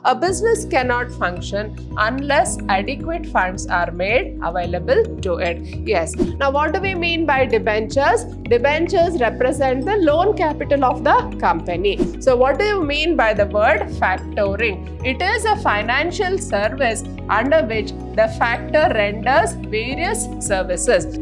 A business cannot function unless adequate funds are made available to it. Yes. Now, what do we mean by debentures? Debentures represent the loan capital of the company. So, what do you mean by the word factoring? It is a financial service under which the factor renders various services.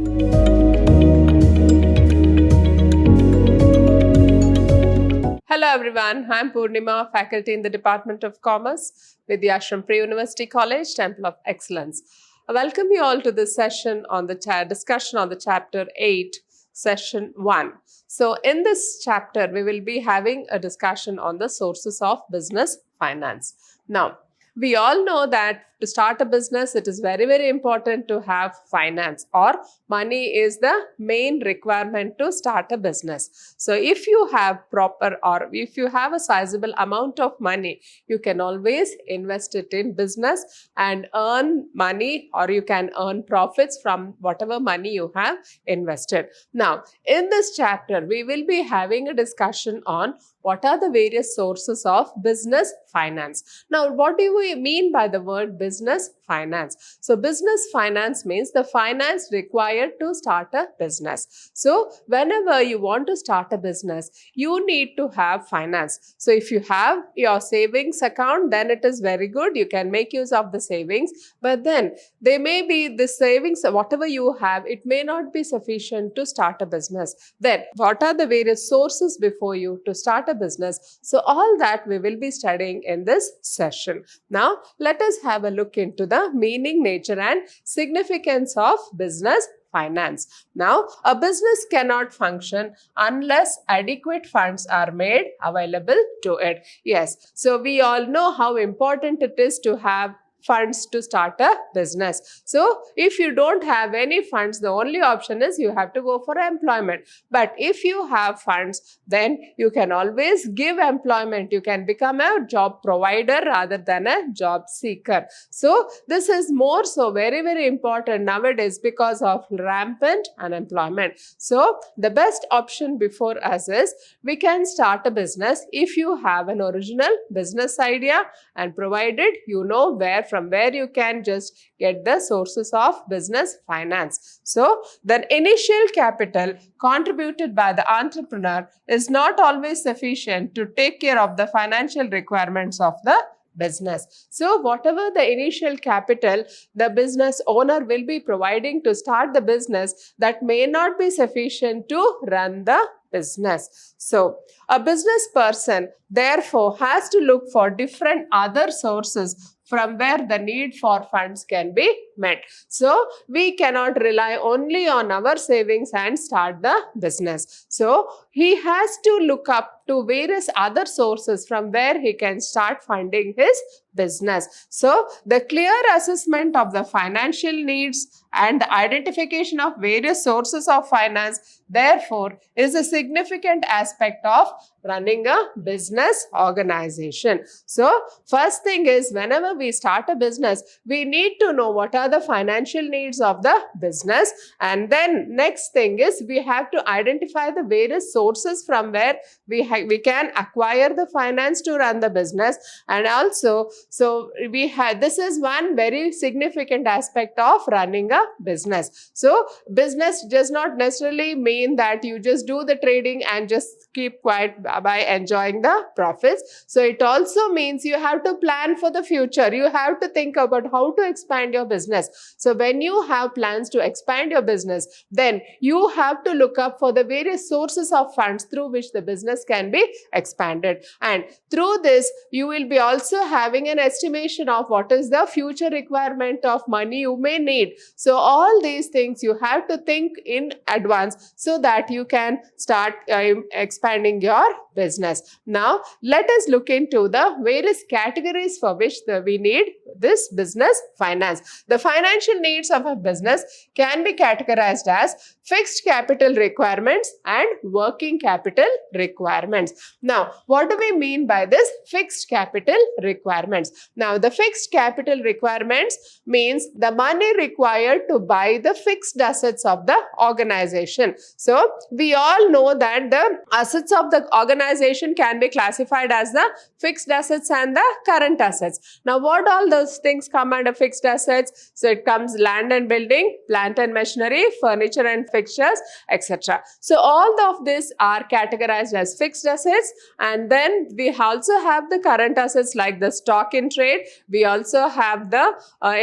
Hello everyone, I am Purnima, faculty in the Department of Commerce, Vidhyaashram Pre-University College, Temple of Excellence. I welcome you all to this session on the discussion on the chapter 8, session 1. So in this chapter, we will be having a discussion on the sources of business finance. Now, we all know that to start a business, it is very, very important to have finance, or money is the main requirement to start a business. So if you have proper, or if you have a sizable amount of money, you can always invest it in business and earn money, or you can earn profits from whatever money you have invested. Now, in this chapter, we will be having a discussion on what are the various sources of business finance. Now, what do we mean by the word business finance? So, business finance means the finance required to start a business. So, whenever you want to start a business, you need to have finance. So, if you have your savings account, then it is very good. You can make use of the savings. But then, there may be the savings, whatever you have, it may not be sufficient to start a business. Then, what are the various sources before you to start a business? So all that we will be studying in this session. Now let us have a look into the meaning, nature and significance of business finance. Now, a business cannot function unless adequate funds are made available to it. Yes, so we all know how important it is to have funds to start a business. So if you don't have any funds, the only option is you have to go for employment. But if you have funds, then you can always give employment. You can become a job provider rather than a job seeker. So this is more so very, very important nowadays because of rampant unemployment. So the best option before us is we can start a business if you have an original business idea, and provided you know from where you can just get the sources of business finance. So, the initial capital contributed by the entrepreneur is not always sufficient to take care of the financial requirements of the business. So, whatever the initial capital the business owner will be providing to start the business, that may not be sufficient to run the business. So, a business person therefore has to look for different other sources from where the need for funds can be met. So, we cannot rely only on our savings and start the business. So, he has to look up to various other sources from where he can start funding his business. So, the clear assessment of the financial needs and the identification of various sources of finance, therefore, is a significant aspect of running a business organization. So, first thing is, whenever we start a business, we need to know what are the financial needs of the business. And then next thing is, we have to identify the various sources from where we can acquire the finance to run the business. And also, so this is one very significant aspect of running a business. So, business does not necessarily mean that you just do the trading and just keep quiet by enjoying the profits. So, it also means you have to plan for the future. You have to think about how to expand your business. So, when you have plans to expand your business, then you have to look up for the various sources of funds through which the business can be expanded. And through this, you will be also having an estimation of what is the future requirement of money you may need. So, all these things you have to think in advance so that you can start expanding your business. Now, let us look into the various categories for which we need this business finance. The financial needs of a business can be categorized as fixed capital requirements and working capital requirements. Now, what do we mean by this fixed capital requirements? Now, the fixed capital requirements means the money required to buy the fixed assets of the organization. So, we all know that the assets of the organization organization can be classified as the fixed assets and the current assets. Now, what all those things come under fixed assets? So it comes land and building, plant and machinery, furniture and fixtures, etc. So all of these are categorized as fixed assets, and then we also have the current assets like the stock in trade, we also have the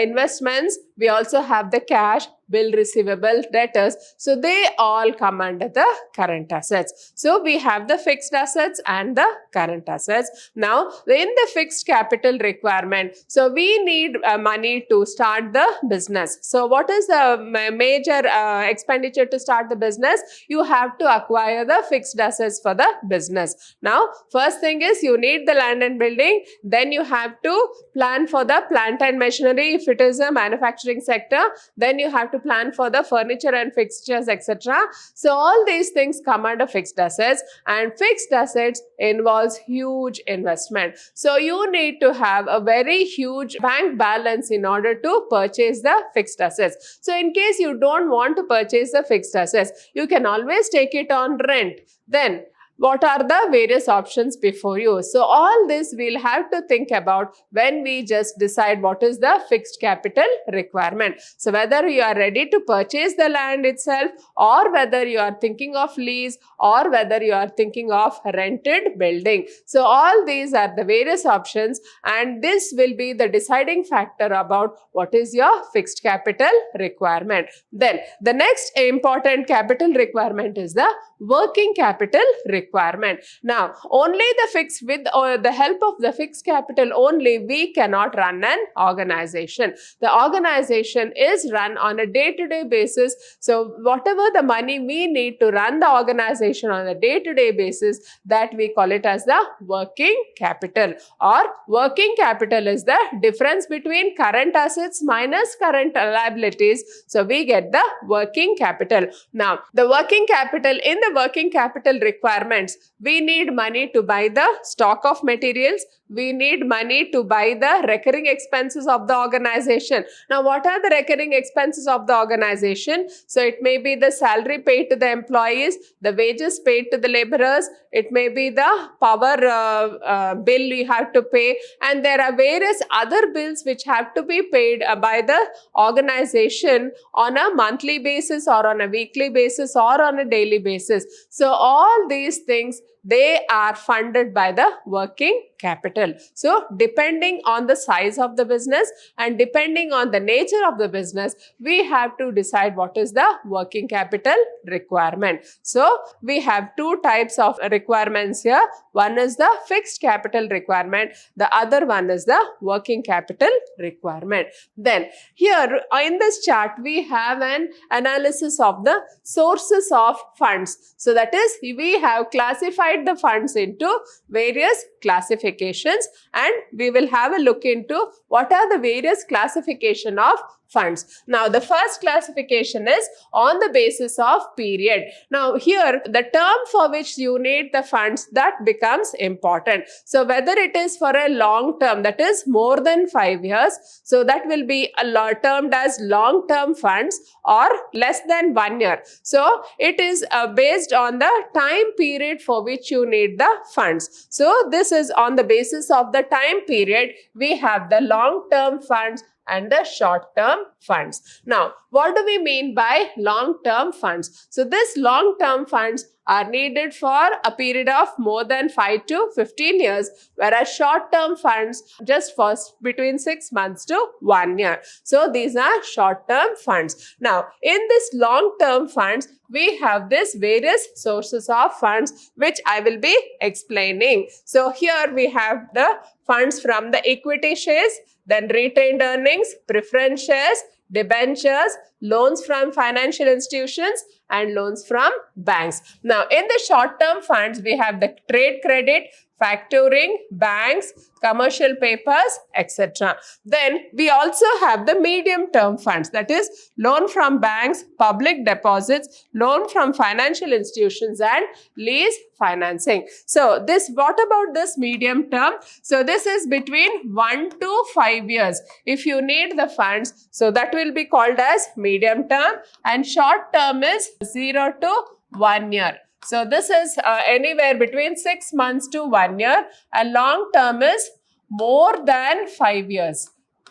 investments, we also have the cash, bill receivable, debtors. So they all come under the current assets. So we have the fixed assets and the current assets. Now, in the fixed capital requirement, so we need money to start the business. So what is the major expenditure to start the business? You have to acquire the fixed assets for the business. Now, first thing is you need the land and building, then you have to plan for the plant and machinery if it is a manufacturing sector, then you have to plan for the furniture and fixtures, etc. So all these things come under fixed assets, and fixed assets involves huge investment. So you need to have a very huge bank balance in order to purchase the fixed assets. So in case you don't want to purchase the fixed assets, you can always take it on rent. Then what are the various options before you? So all this we'll have to think about when we just decide what is the fixed capital requirement. So whether you are ready to purchase the land itself, or whether you are thinking of lease, or whether you are thinking of rented building. So all these are the various options, and this will be the deciding factor about what is your fixed capital requirement. Then the next important capital requirement is the working capital requirement. Now, only the fixed with the help of the fixed capital only we cannot run an organization. The organization is run on a day-to-day basis. So whatever the money we need to run the organization on a day-to-day basis, that we call it as the working capital. Or working capital is the difference between current assets minus current liabilities. So we get the working capital. Now, the working capital, in the working capital requirements, we need money to buy the stock of materials, we need money to buy the recurring expenses of the organization. Now, what are the recurring expenses of the organization? So it may be the salary paid to the employees, the wages paid to the laborers, it may be the power bill you have to pay, and there are various other bills which have to be paid by the organization on a monthly basis, or on a weekly basis, or on a daily basis. So all these things, they are funded by the working capital. So depending on the size of the business and depending on the nature of the business, we have to decide what is the working capital requirement. So we have two types of requirements here. One is the fixed capital requirement, the other one is the working capital requirement. Then here in this chart, we have an analysis of the sources of funds. So that is, we have classified the funds into various classifications, and we will have a look into what are the various classification of funds. Now, the first classification is on the basis of period. Now, here the term for which you need the funds, that becomes important. So, whether it is for a long term, that is more than 5 years, so that will be termed as long term funds, or less than 1 year. So, it is based on the time period for which you need the funds. So, this is on the basis of the time period. We have the long term funds and the short-term funds. Now, what do we mean by long-term funds? So, this long-term funds are needed for a period of more than 5 to 15 years, whereas short-term funds just for between 6 months to 1 year. So, these are short-term funds. Now, in this long-term funds, we have this various sources of funds which I will be explaining. So, here we have the funds from the equity shares, then retained earnings, preference shares, debentures, loans from financial institutions, and loans from banks. Now, in the short-term funds, we have the trade credit, factoring, banks, commercial papers, etc. Then we also have the medium-term funds, that is loan from banks, public deposits, loan from financial institutions, and lease financing. So what about this medium term? So this is between 1 to 5 years. If you need the funds, so that will be called as medium term, and short term is 0 to 1 year. So this is anywhere between 6 months to 1 year, and long term is more than 5 years.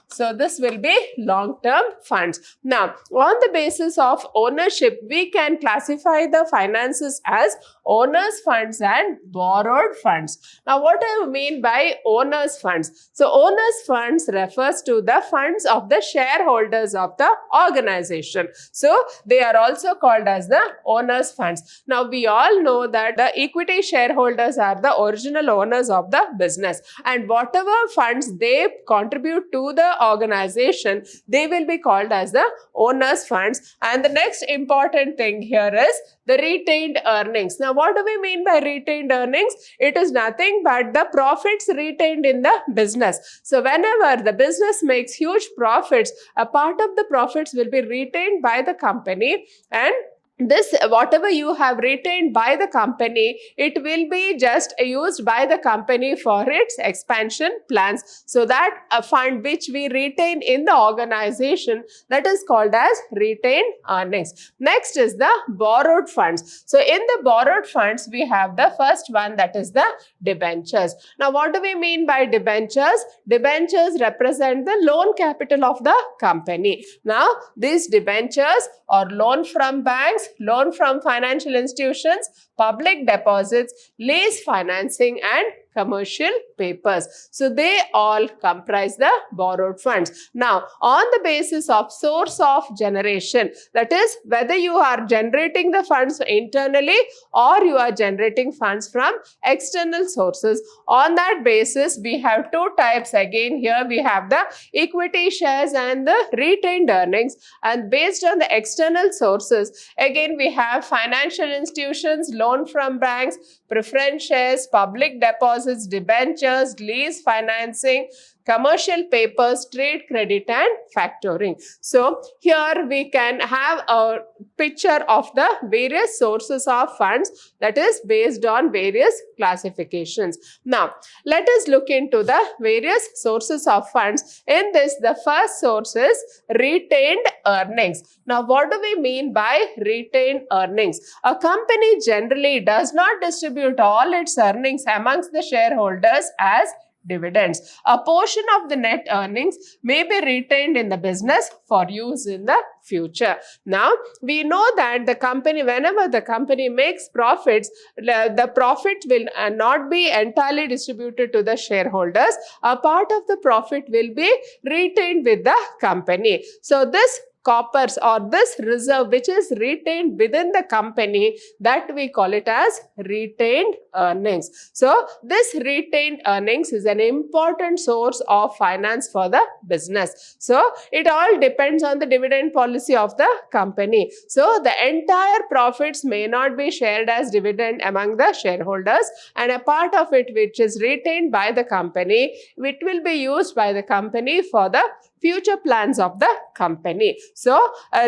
So this will be long-term funds. Now, on the basis of ownership, we can classify the finances as owners' funds and borrowed funds. Now, what do I mean by owners' funds? So, owners' funds refers to the funds of the shareholders of the organization. So, they are also called as the owners' funds. Now, we all know that the equity shareholders are the original owners of the business, and whatever funds they contribute to the organization, they will be called as the owners funds. And the next important thing here is the retained earnings. Now, what do we mean by retained earnings? It is nothing but the profits retained in the business. So whenever the business makes huge profits, a part of the profits will be retained by the company, and this, whatever you have retained by the company, it will be just used by the company for its expansion plans. So that a fund which we retain in the organization, that is called as retained earnings. Next is the borrowed funds. So in the borrowed funds, we have the first one, that is the debentures. Now, what do we mean by debentures? Debentures represent the loan capital of the company. Now, these debentures or loan from banks, loan from financial institutions, public deposits, lease financing, and commercial papers. So they all comprise the borrowed funds. Now, on the basis of source of generation, that is whether you are generating the funds internally or you are generating funds from external sources, on that basis we have two types. Again, here we have the equity shares and the retained earnings, and based on the external sources, again we have financial institutions, loan from banks, preference shares, public deposits, debentures, lease financing, commercial papers, trade credit, and factoring. So here we can have a picture of the various sources of funds, that is based on various classifications. Now, let us look into the various sources of funds. In this, the first source is retained earnings. Now, what do we mean by retained earnings? A company generally does not distribute all its earnings amongst the shareholders as dividends. A portion of the net earnings may be retained in the business for use in the future. Now, we know that the company, whenever the company makes profits, the profit will not be entirely distributed to the shareholders. A part of the profit will be retained with the company. So this coppers or this reserve which is retained within the company, that we call it as retained earnings. So this retained earnings is an important source of finance for the business. So it all depends on the dividend policy of the company. So the entire profits may not be shared as dividend among the shareholders, and a part of it which is retained by the company, it will be used by the company for the future plans of the company. So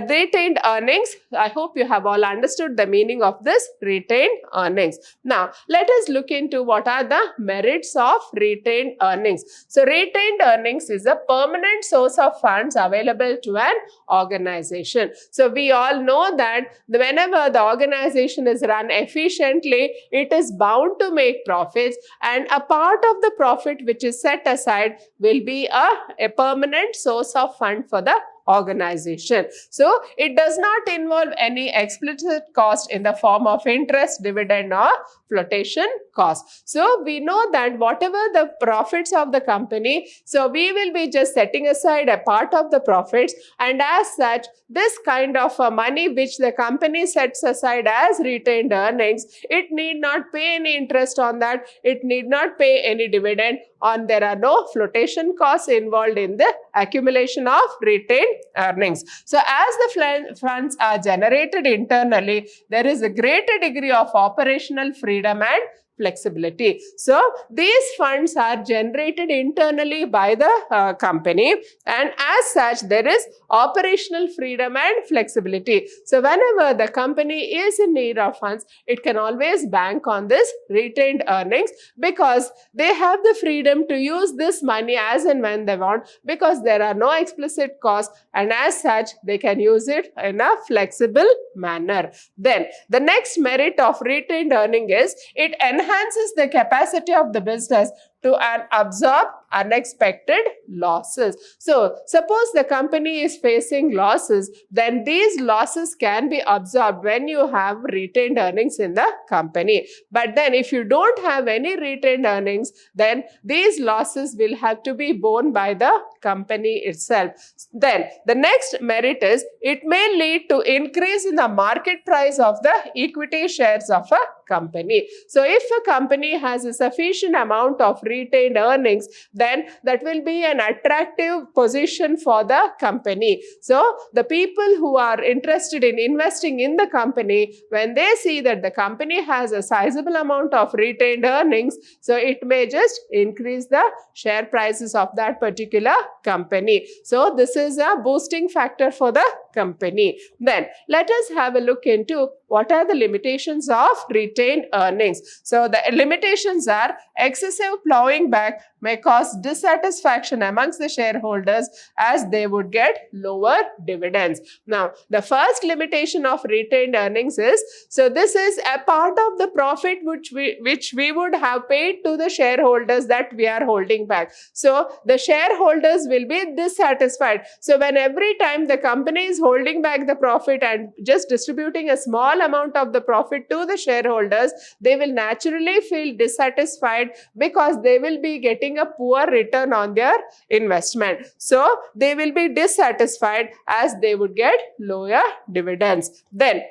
retained earnings, I hope you have all understood the meaning of this retained earnings. Now, let us look into what are the merits of retained earnings. So retained earnings is a permanent source of funds available to an organization. So we all know that whenever the organization is run efficiently, it is bound to make profits, and a part of the profit which is set aside will be a permanent source of fund for the organization. So it does not involve any explicit cost in the form of interest, dividend, or flotation cost. So we know that whatever the profits of the company, so we will be just setting aside a part of the profits, and as such this kind of money which the company sets aside as retained earnings, it need not pay any interest on that, it need not pay any dividend on, there are no flotation costs involved in the accumulation of retained earnings. So as the funds are generated internally, there is a greater degree of operational freedom and flexibility. So these funds are generated internally by the company, and as such there is operational freedom and flexibility. So whenever the company is in need of funds, it can always bank on this retained earnings, because they have the freedom to use this money as and when they want, because there are no explicit costs, and as such they can use it in a flexible manner. Then the next merit of retained earning is it enhances the capacity of the business to absorb unexpected losses. So suppose the company is facing losses, then these losses can be absorbed when you have retained earnings in the company. But then if you don't have any retained earnings, then these losses will have to be borne by the company itself. Then the next merit is it may lead to increase in the market price of the equity shares of a company. So if a company has a sufficient amount of retained earnings, then that will be an attractive position for the company. So the people who are interested in investing in the company, when they see that the company has a sizable amount of retained earnings, so it may just increase the share prices of that particular company. So this is a boosting factor for the company. Then let us have a look into what are the limitations of retained earnings. So the limitations are excessive plowing back may cause dissatisfaction amongst the shareholders, as they would get lower dividends. Now, the first limitation of retained earnings is, so this is a part of the profit which we would have paid to the shareholders that we are holding back. So the shareholders will be dissatisfied. So when every time the company is holding back the profit and just distributing a small amount of the profit to the shareholders, they will naturally feel dissatisfied, because they will be getting a poor return on their investment. So they will be dissatisfied, as they would get lower dividends. Then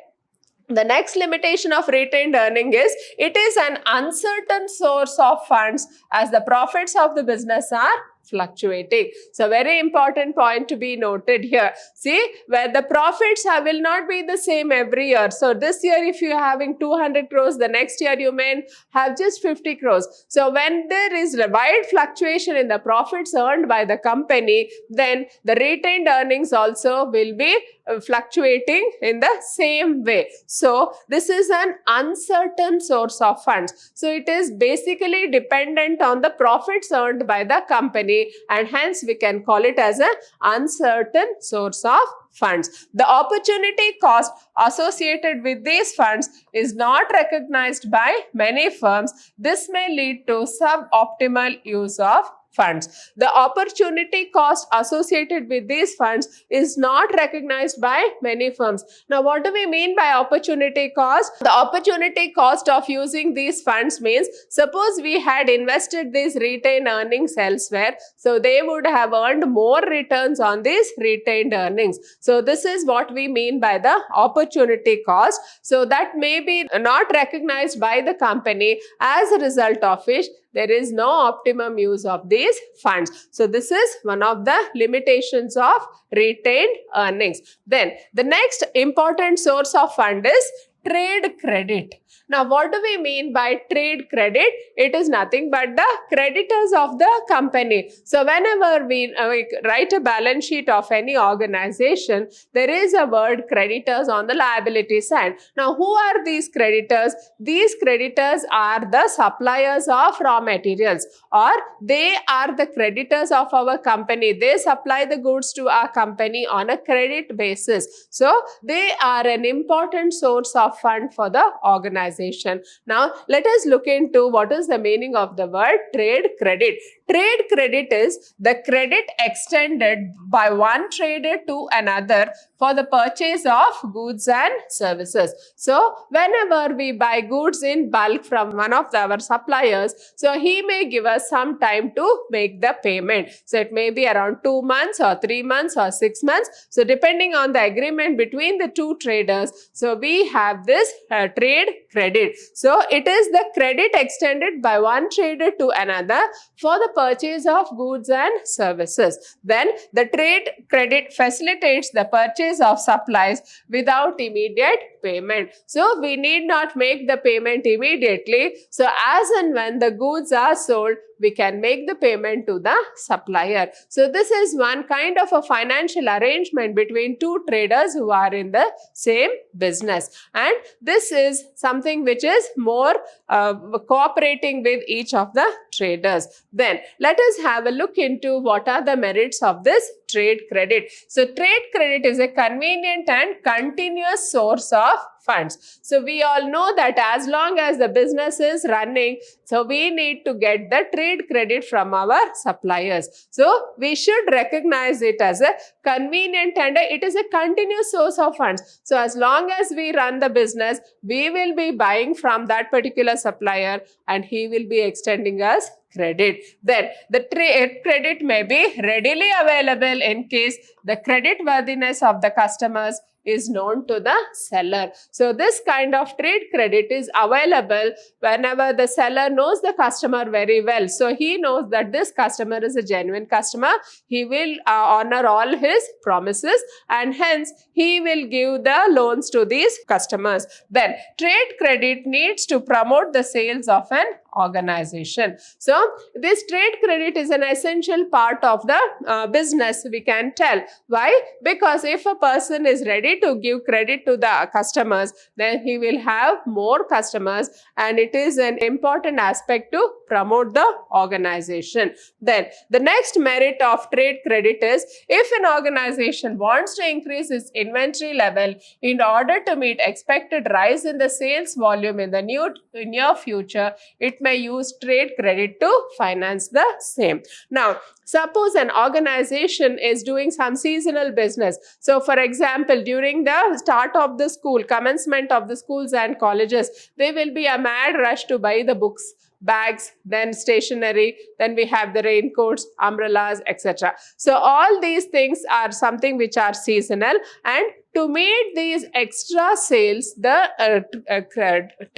the next limitation of retained earning is it is an uncertain source of funds, as the profits of the business are fluctuating. So very important point to be noted here. See, where the profits will not be the same every year. So this year if you are having 200 crores, the next year you may have just 50 crores. So when there is a wide fluctuation in the profits earned by the company, then the retained earnings also will be fluctuating in the same way. So this is an uncertain source of funds. So it is basically dependent on the profits earned by the company, and hence we can call it as an uncertain source of funds. The opportunity cost associated with these funds is not recognized by many firms. This may lead to suboptimal use of funds. The opportunity cost associated with these funds is not recognized by many firms. Now, what do we mean by opportunity cost? The opportunity cost of using these funds means, suppose we had invested these retained earnings elsewhere, so they would have earned more returns on these retained earnings. So this is what we mean by the opportunity cost. So that may be not recognized by the company, as a result of which there is no optimum use of these funds. So this is one of the limitations of retained earnings. Then the next important source of fund is trade credit. Now, what do we mean by trade credit? It is nothing but the creditors of the company. So whenever we write a balance sheet of any organization, there is a word creditors on the liability side. Now, who are these creditors? These creditors are the suppliers of raw materials, or they are the creditors of our company. They supply the goods to our company on a credit basis. So they are an important source of fund for the organization. Now, let us look into what is the meaning of the word trade credit. Trade credit is the credit extended by one trader to another for the purchase of goods and services. So, whenever we buy goods in bulk from one of our suppliers, so he may give us some time to make the payment. So, it may be around 2 months or 3 months or 6 months. So, depending on the agreement between the two traders, so we have this trade credit. So, it is the credit extended by one trader to another for the purchase of goods and services. Then, the trade credit facilitates the purchase purchase of supplies without immediate payment. So we need not make the payment immediately. So as and when the goods are sold, we can make the payment to the supplier. So this is one kind of a financial arrangement between two traders who are in the same business. And this is something which is more cooperating with each of the traders. Then let us have a look into what are the merits of this trade credit. So trade credit is a convenient and continuous source of funds. So we all know that as long as the business is running, so we need to get the trade credit from our suppliers. So we should recognize it as a convenient and it is a continuous source of funds. So as long as we run the business, we will be buying from that particular supplier and he will be extending us credit. Then the trade credit may be readily available in case the credit worthiness of the customers is known to the seller. So this kind of trade credit is available whenever the seller knows the customer very well. So he knows that this customer is a genuine customer. He will honor all his promises and hence he will give the loans to these customers. Then trade credit needs to promote the sales of an organization. So this trade credit is an essential part of the business, we can tell. Why? Because if a person is ready to give credit to the customers, then he will have more customers and it is an important aspect to promote the organization. Then the next merit of trade credit is if an organization wants to increase its inventory level in order to meet expected rise in the sales volume in the near future, it may use trade credit to finance the same. Now, suppose an organization is doing some seasonal business. So, for example, during the start of the school, commencement of the schools and colleges, there will be a mad rush to buy the books, bags, then stationery, then we have the raincoats, umbrellas, etc. So all these things are something which are seasonal, and to meet these extra sales, the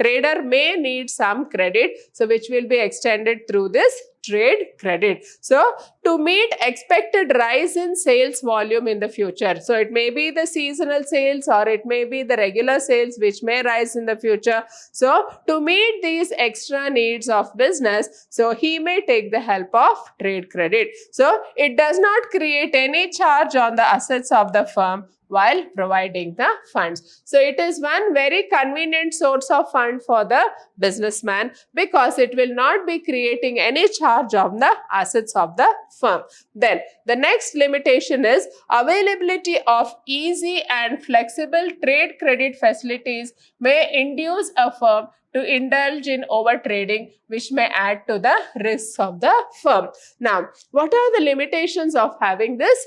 trader may need some credit, so which will be extended through this trade credit. So to meet expected rise in sales volume in the future, so it may be the seasonal sales or it may be the regular sales which may rise in the future. So to meet these extra needs of business, so he may take the help of trade credit. So it does not create any charge on the assets of the firm while providing the funds. So it is one very convenient source of fund for the businessman because it will not be creating any charge on the assets of the firm. Then the next limitation is availability of easy and flexible trade credit facilities may induce a firm to indulge in overtrading, which may add to the risks of the firm. Now, what are the limitations of having this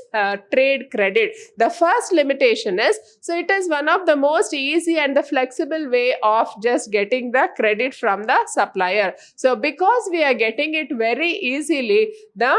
trade credit? The first limitation is, so it is one of the most easy and the flexible way of just getting the credit from the supplier. So because we are getting it very easily, the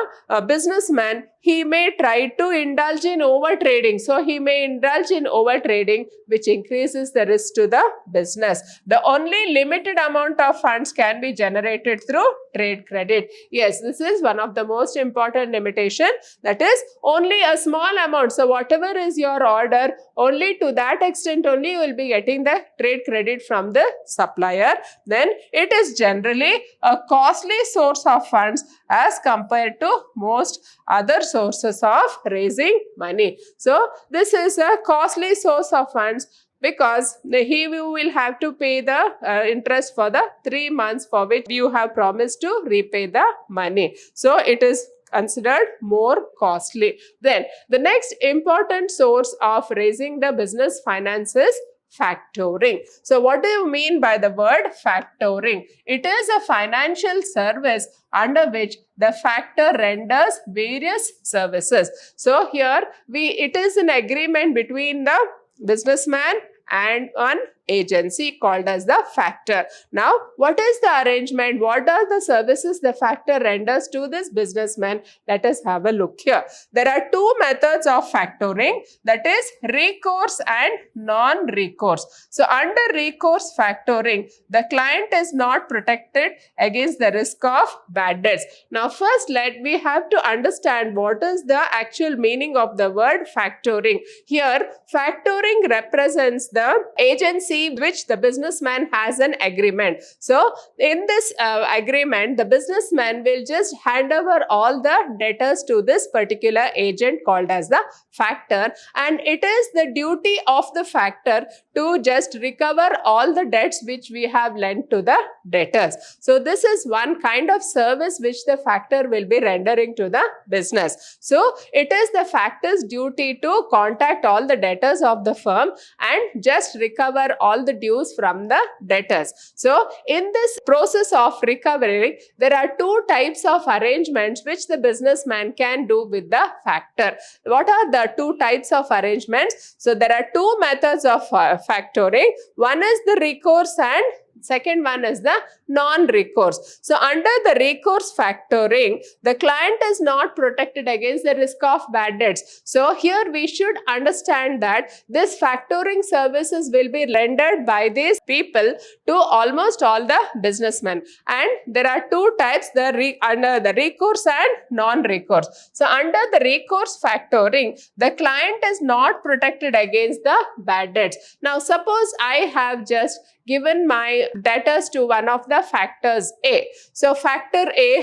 businessman, he may try to indulge in overtrading. So he may indulge in overtrading, which increases the risk to the business. The only limited amount of funds can be generated through trade credit. Yes, this is one of the most important limitation. That is only a small amount. So whatever is your order, only to that extent only you will be getting the trade credit from the supplier. Then it is generally a costly source of funds as compared to most other sources of raising money. So this is a costly source of funds because he will have to pay the interest for the 3 months for which you have promised to repay the money. So it is considered more costly. Then the next important source of raising the business finances, factoring. So what do you mean by the word factoring? It is a financial service under which the factor renders various services. So here it is an agreement between the businessman and one agency called as the factor. Now, what is the arrangement? What are the services the factor renders to this businessman? Let us have a look here. There are two methods of factoring, that is recourse and non-recourse. So, under recourse factoring, the client is not protected against the risk of bad debts. Now, first we have to understand what is the actual meaning of the word factoring. Here, factoring represents the agency which the businessman has an agreement. So, in this agreement, the businessman will just hand over all the debtors to this particular agent called as the factor, and it is the duty of the factor to just recover all the debts which we have lent to the debtors. So, this is one kind of service which the factor will be rendering to the business. So, it is the factor's duty to contact all the debtors of the firm and just recover all the dues from the debtors. So, in this process of recovery, there are two types of arrangements which the businessman can do with the factor. What are the two types of arrangements? So, there are two methods of factoring. One is the recourse and second one is the non-recourse. So, under the recourse factoring, the client is not protected against the risk of bad debts. So, here we should understand that this factoring services will be rendered by these people to almost all the businessmen. And there are two types, under the recourse and non-recourse. So, under the recourse factoring, the client is not protected against the bad debts. Now, suppose I have just given my debtors to one of the factors A. So, factor A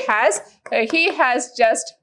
he has just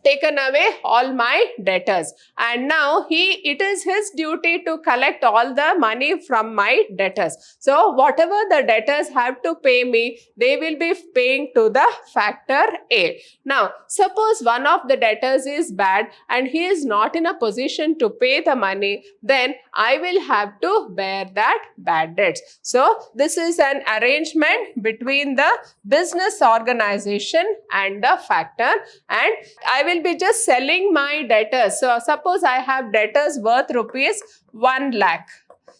taken away all my debtors, and now it is his duty to collect all the money from my debtors. So, whatever the debtors have to pay me, they will be paying to the factor A. Now, suppose one of the debtors is bad and he is not in a position to pay the money, then I will have to bear that bad debts. So, this is an arrangement between the business organization and the factor, and I will be just selling my debtors. So, suppose I have debtors worth rupees 1 lakh.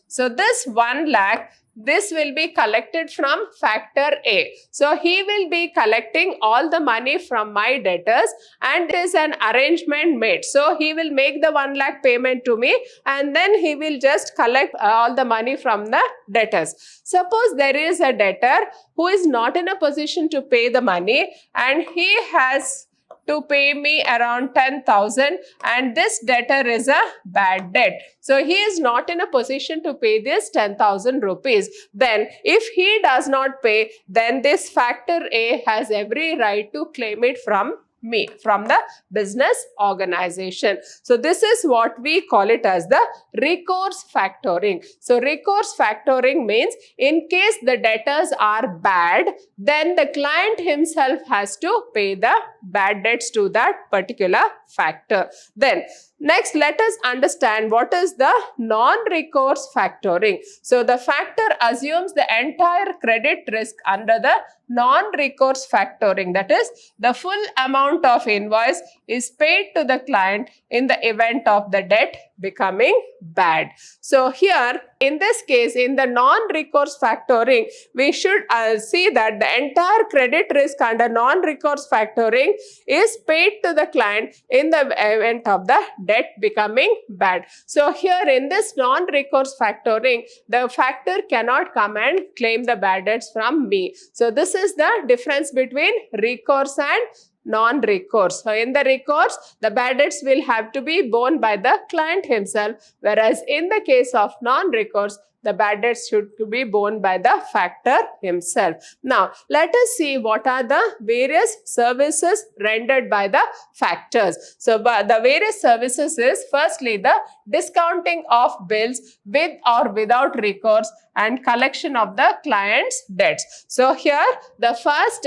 So, this 1 lakh, this will be collected from factor A. So, he will be collecting all the money from my debtors, and it is an arrangement made. So, he will make the 1 lakh payment to me, and then he will just collect all the money from the debtors. Suppose there is a debtor who is not in a position to pay the money, and he has to pay me around 10,000, and this debtor is a bad debt. So, he is not in a position to pay this 10,000 rupees. Then, if he does not pay, then this factor A has every right to claim it from me, from the business organization. So, this is what we call it as the recourse factoring. So, recourse factoring means in case the debtors are bad, then the client himself has to pay the bad debts to that particular factor. Then, next, let us understand what is the non-recourse factoring. So, the factor assumes the entire credit risk under the non-recourse factoring. That is, the full amount of invoice is paid to the client in the event of the debt becoming bad. So, here in this case, in the non-recourse factoring, we should see that the entire credit risk under non-recourse factoring is paid to the client in the event of the debt becoming bad. So, here in this non-recourse factoring, the factor cannot come and claim the bad debts from me. So, this is the difference between recourse and non-recourse. So, in the recourse, the bad debts will have to be borne by the client himself, whereas in the case of non-recourse, the bad debts should be borne by the factor himself. Now, let us see what are the various services rendered by the factors. So, the various services is firstly the discounting of bills with or without recourse and collection of the client's debts. So, here the first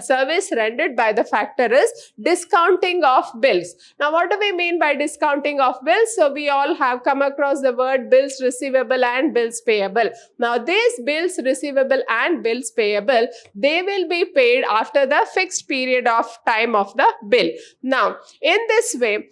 service rendered by the factor is discounting of bills. Now, what do we mean by discounting of bills? So, we all have come across the word bills receivable and bills bills payable. Now these bills receivable and bills payable, they will be paid after the fixed period of time of the bill. Now in this way,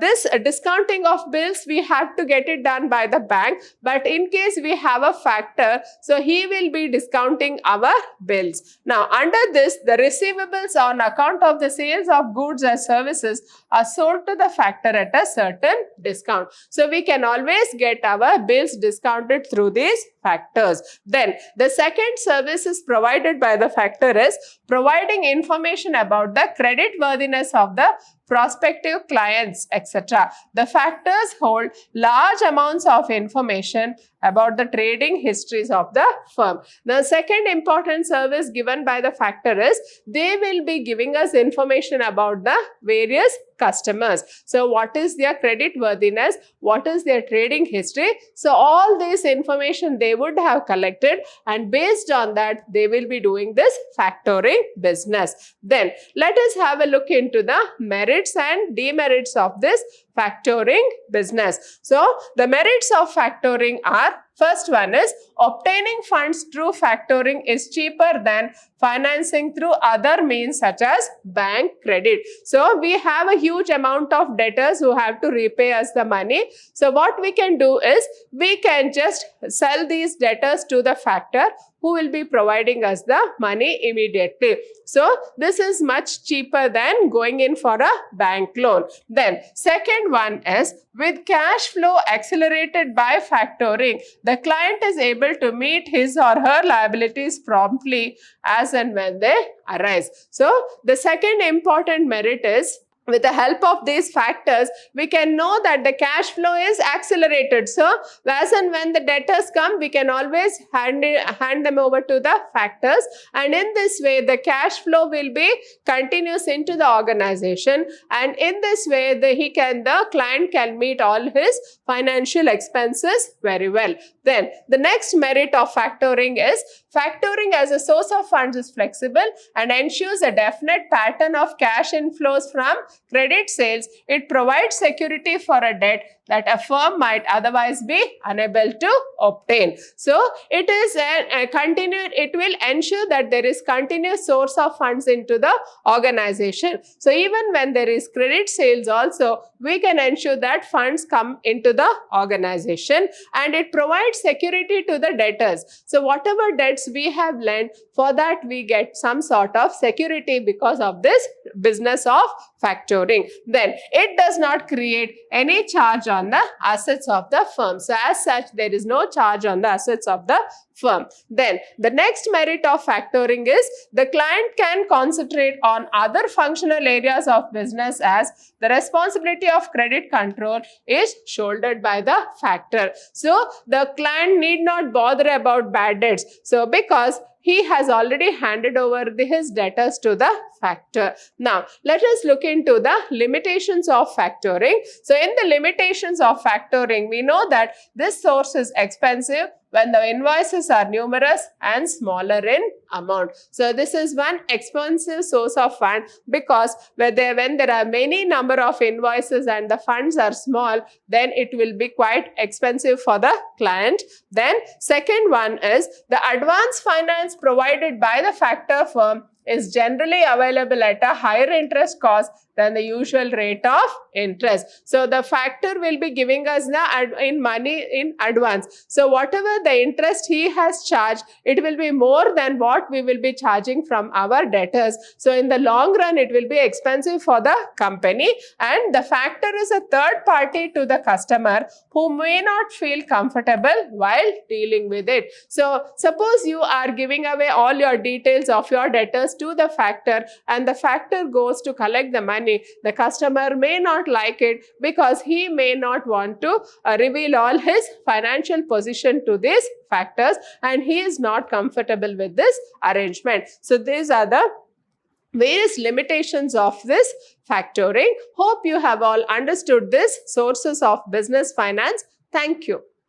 this discounting of bills we have to get it done by the bank, but in case we have a factor, so he will be discounting our bills. Now under this, the receivables on account of the sales of goods or services are sold to the factor at a certain discount. So we can always get our bills discounted through these factors. Then the second service is provided by the factor is providing information about the credit worthiness of the prospective clients, etc. The factors hold large amounts of information about the trading histories of the firm. The second important service given by the factor is they will be giving us information about the various customers. So what is their credit worthiness? What is their trading history? So all this information they would have collected, and based on that they will be doing this factoring business. Then let us have a look into the merits and demerits of this factoring business. So the merits of factoring are, first one is obtaining funds through factoring is cheaper than financing through other means such as bank credit. So we have a huge amount of debtors who have to repay us the money. So what we can do is we can just sell these debtors to the factor who will be providing us the money immediately. So this is much cheaper than going in for a bank loan. Then second one is with cash flow accelerated by factoring, the client is able to meet his or her liabilities promptly as and when they arise. So the second important merit is with the help of these factors, we can know that the cash flow is accelerated. So as and when the debtors come, we can always hand them over to the factors, and in this way the cash flow will be continuous into the organization, and in this way the client can meet all his financial expenses very well. Then the next merit of factoring is factoring as a source of funds is flexible and ensures a definite pattern of cash inflows from credit sales. It provides security for a debt that a firm might otherwise be unable to obtain. So it is it will ensure that there is continuous source of funds into the organization. So even when there is credit sales also, we can ensure that funds come into the organization, and it provides security to the debtors. So whatever debts we have lent, for that we get some sort of security because of this business of factoring. Then it does not create any charge on the assets of the firm. So as such, there is no charge on the assets of the firm. Then the next merit of factoring is the client can concentrate on other functional areas of business, as the responsibility of credit control is shouldered by the factor. So the client need not bother about bad debts. So because he has already handed over his debtors to the factor. Now, let us look into the limitations of factoring. So, in the limitations of factoring, we know that this source is expensive when the invoices are numerous and smaller in amount. So, this is one expensive source of fund, because when there are many number of invoices and the funds are small, then it will be quite expensive for the client. Then second one is the advance finance provided by the factor firm is generally available at a higher interest cost than the usual rate of interest. So the factor will be giving us the money in advance. So whatever the interest he has charged, it will be more than what we will be charging from our debtors. So in the long run, it will be expensive for the company, and the factor is a third party to the customer who may not feel comfortable while dealing with it. So suppose you are giving away all your details of your debtors to the factor, and the factor goes to collect the money. The customer may not like it because he may not want to reveal all his financial position to these factors, and he is not comfortable with this arrangement. So these are the various limitations of this factoring. Hope you have all understood this sources of business finance. Thank you.